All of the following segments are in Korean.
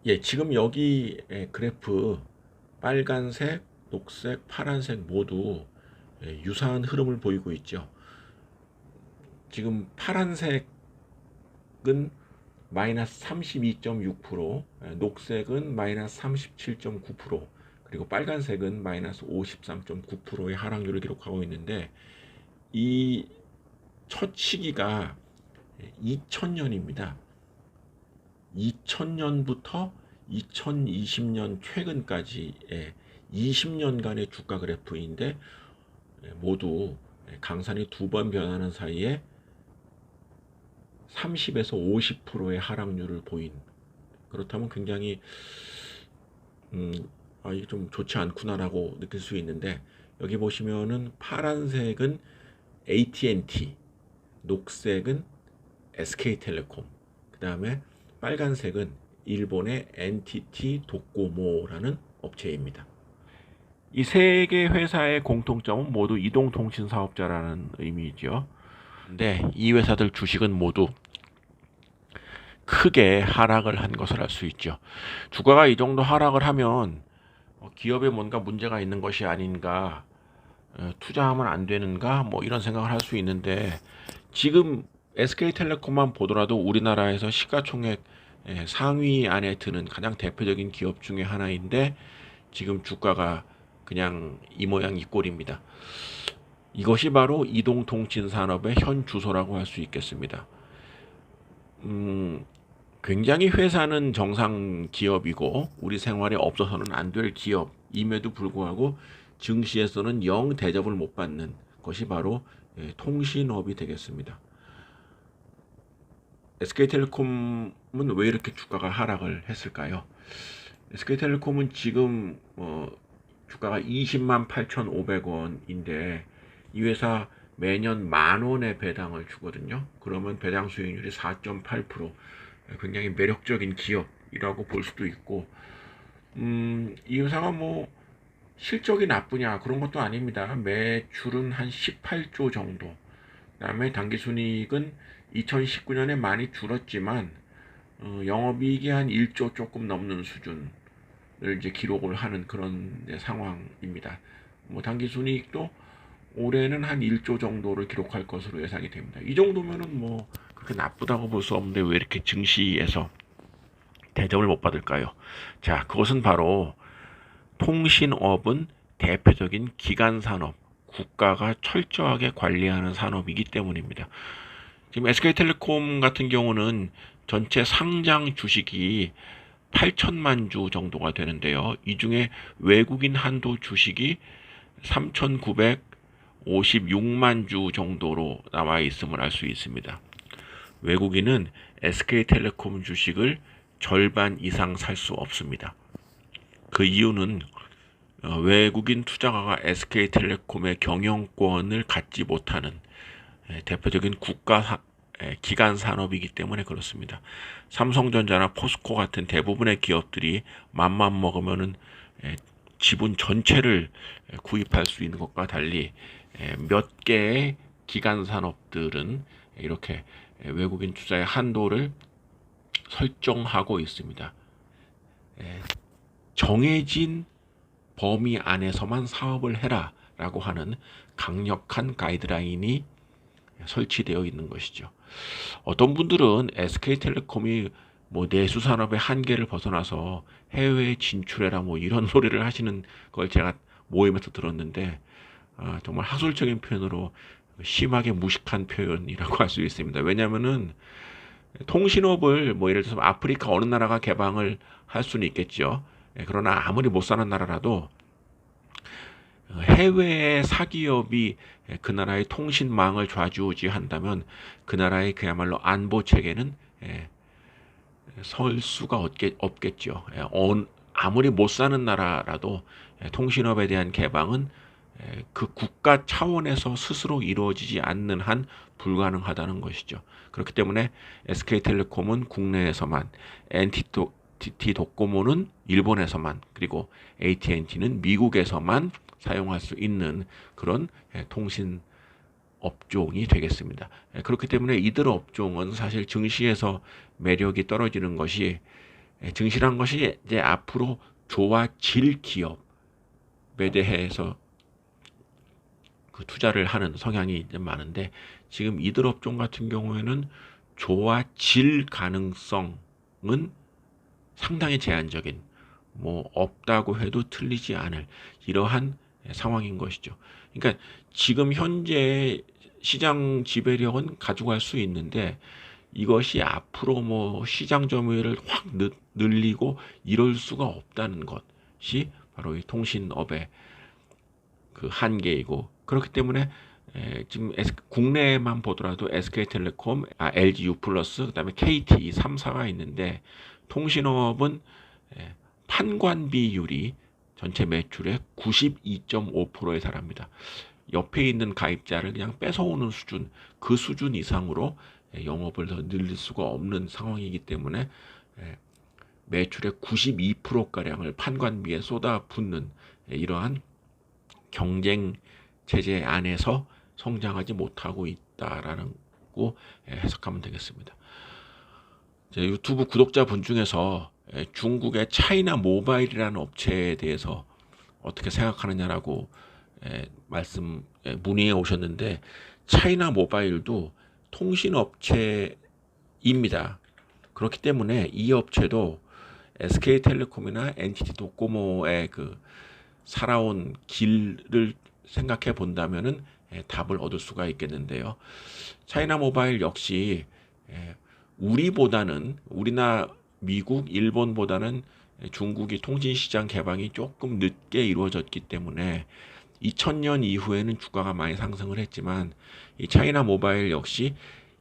예, 지금 여기 그래프 빨간색, 녹색, 파란색 모두 유사한 흐름을 보이고 있죠. 지금 파란색은 마이너스 32.6%, 녹색은 마이너스 37.9%, 그리고 빨간색은 마이너스 53.9%의 하락률을 기록하고 있는데 이 첫 시기가 2000년입니다. 2000년부터 2020년 최근까지의 20년간의 주가 그래프인데 모두 강산이 두 번 변하는 사이에 30에서 50%의 하락률을 보인, 그렇다면 굉장히 이게 좀 좋지 않구나라고 느낄 수 있는데, 여기 보시면은 파란색은 AT&T, 녹색은 SK텔레콤, 그 다음에 빨간색은 일본의 NTT 도코모라는 업체입니다. 이 세 개 회사의 공통점은 모두 이동통신 사업자라는 의미죠. 근데 이 회사들 주식은 모두 크게 하락을 한 것을 알 수 있죠. 주가가 이 정도 하락을 하면 기업에 뭔가 문제가 있는 것이 아닌가, 투자하면 안 되는가, 뭐 이런 생각을 할 수 있는데, 지금 SK텔레콤만 보더라도 우리나라에서 시가총액 상위 안에 드는 가장 대표적인 기업 중에 하나인데 지금 주가가 그냥 이 모양 이 꼴입니다. 이것이 바로 이동통신 산업의 현 주소라고 할 수 있겠습니다. 굉장히 회사는 정상 기업이고 우리 생활에 없어서는 안 될 기업임에도 불구하고 증시에서는 영 대접을 못 받는 것이 바로 통신업이 되겠습니다. SK텔레콤은 왜 이렇게 주가가 하락을 했을까요? SK텔레콤은 지금 주가가 20만 8,500원인데 이 회사 매년 10,000원의 배당을 주거든요. 그러면 배당 수익률이 4.8%, 굉장히 매력적인 기업이라고 볼 수도 있고, 이 회사가 뭐 실적이 나쁘냐 그런 것도 아닙니다. 매출은 한 18조 정도, 그다음에 당기순이익은 2019년에 많이 줄었지만 영업이익이 한 1조 조금 넘는 수준을 이제 기록을 하는 그런 상황입니다. 뭐 당기순이익도 올해는 한 1조 정도를 기록할 것으로 예상이 됩니다. 이 정도면은 뭐 그렇게 나쁘다고 볼 수 없는데 왜 이렇게 증시에서 대접을 못 받을까요? 자, 그것은 바로 통신업은 대표적인 기간 산업, 국가가 철저하게 관리하는 산업이기 때문입니다. 지금 SK텔레콤 같은 경우는 전체 상장 주식이 8천만 주 정도가 되는데요. 이 중에 외국인 한도 주식이 3,956만 주 정도로 나와 있음을 알 수 있습니다. 외국인은 SK텔레콤 주식을 절반 이상 살 수 없습니다. 그 이유는 외국인 투자가가 SK텔레콤의 경영권을 갖지 못하는 대표적인 국가 기간 산업이기 때문에 그렇습니다. 삼성전자나 포스코 같은 대부분의 기업들이 맘만 먹으면은 지분 전체를 구입할 수 있는 것과 달리 몇 개의 기간 산업들은 이렇게 외국인 투자의 한도를 설정하고 있습니다. 정해진 범위 안에서만 사업을 해라 라고 하는 강력한 가이드라인이 설치되어 있는 것이죠. 어떤 분들은 SK텔레콤이 뭐 내수산업의 한계를 벗어나서 해외에 진출해라 뭐 이런 소리를 하시는 걸 제가 모임에서 들었는데, 정말 하술적인 표현으로 심하게 무식한 표현이라고 할 수 있습니다. 왜냐하면은 통신업을 뭐 예를 들어서 아프리카 어느 나라가 개방을 할 수는 있겠죠. 그러나 아무리 못 사는 나라라도 해외의 사기업이 그 나라의 통신망을 좌지우지한다면 그 나라의 그야말로 안보 체계는 설 수가 없겠죠. 아무리 못 사는 나라라도 통신업에 대한 개방은 그 국가 차원에서 스스로 이루어지지 않는 한 불가능하다는 것이죠. 그렇기 때문에 SK텔레콤은 국내에서만, NTT 도코모는 일본에서만, 그리고 AT&T는 미국에서만 사용할 수 있는 그런 통신 업종이 되겠습니다. 그렇기 때문에 이들 업종은 사실 증시에서 매력이 떨어지는 것이 증시란 것이 이제 앞으로 좋아질 기업에 대해서 그 투자를 하는 성향이 이제 많은데, 지금 이들 업종 같은 경우에는 좋아질 가능성은 상당히 제한적인, 뭐 없다고 해도 틀리지 않을 이러한 상황인 것이죠. 그러니까 지금 현재 시장 지배력은 가져갈 수 있는데, 이것이 앞으로 뭐 시장 점유율을 확 늘리고 이럴 수가 없다는 것이 바로 이 통신업의 그 한계이고, 그렇기 때문에 지금 국내에만 보더라도 SK텔레콤, LG U+, 그다음에 KT 이 3사가 있는데, 통신업은 판관 비율이 전체 매출의 92.5%에 달합니다. 옆에 있는 가입자를 그냥 뺏어오는 수준, 그 수준 이상으로 영업을 더 늘릴 수가 없는 상황이기 때문에 매출의 92%가량을 판관비에 쏟아붓는 이러한 경쟁 체제 안에서 성장하지 못하고 있다라는 거 해석하면 되겠습니다. 유튜브 구독자분 중에서 중국의 차이나 모바일이라는 업체에 대해서 어떻게 생각하느냐라고 문의해 오셨는데, 차이나 모바일도 통신업체입니다. 그렇기 때문에 이 업체도 SK텔레콤이나 NTT 도코모의 그 살아온 길을 생각해 본다면은 답을 얻을 수가 있겠는데요. 차이나 모바일 역시 우리나 미국, 일본보다는 중국이 통신시장 개방이 조금 늦게 이루어졌기 때문에 2000년 이후에는 주가가 많이 상승을 했지만, 이 차이나 모바일 역시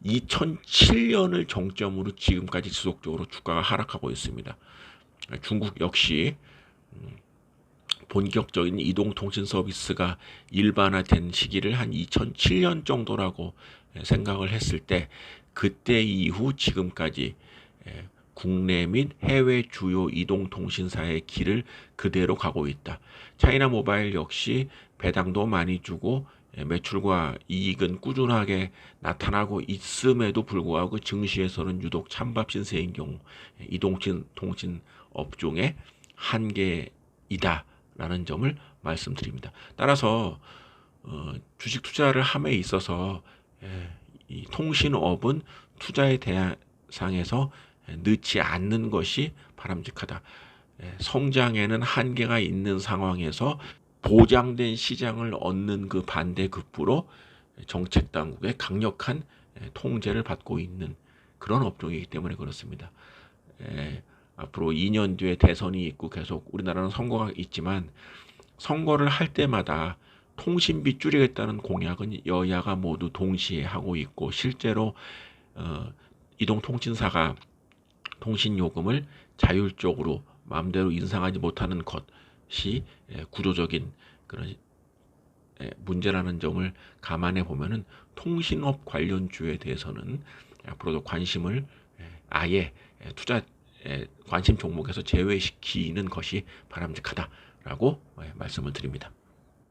2007년을 정점으로 지금까지 지속적으로 주가가 하락하고 있습니다. 중국 역시 본격적인 이동통신 서비스가 일반화된 시기를 한 2007년 정도라고 생각을 했을 때, 그때 이후 지금까지 국내 및 해외 주요 이동통신사의 길을 그대로 가고 있다. 차이나 모바일 역시 배당도 많이 주고 매출과 이익은 꾸준하게 나타나고 있음에도 불구하고 증시에서는 유독 찬밥 신세인 경우 이동통신 업종의 한계이다라는 점을 말씀드립니다. 따라서 주식 투자를 함에 있어서 이 통신업은 투자의 대상에서 넣지 않는 것이 바람직하다. 성장에는 한계가 있는 상황에서 보장된 시장을 얻는 그 반대급부로 정책 당국의 강력한 통제를 받고 있는 그런 업종이기 때문에 그렇습니다. 앞으로 2년 뒤에 대선이 있고 계속 우리나라는 선거가 있지만, 선거를 할 때마다 통신비 줄이겠다는 공약은 여야가 모두 동시에 하고 있고, 실제로 이동통신사가 통신요금을 자율적으로 마음대로 인상하지 못하는 것이 구조적인 그런 문제라는 점을 감안해 보면은 통신업 관련주에 대해서는 앞으로도 관심을 아예 투자 관심 종목에서 제외시키는 것이 바람직하다라고 말씀을 드립니다.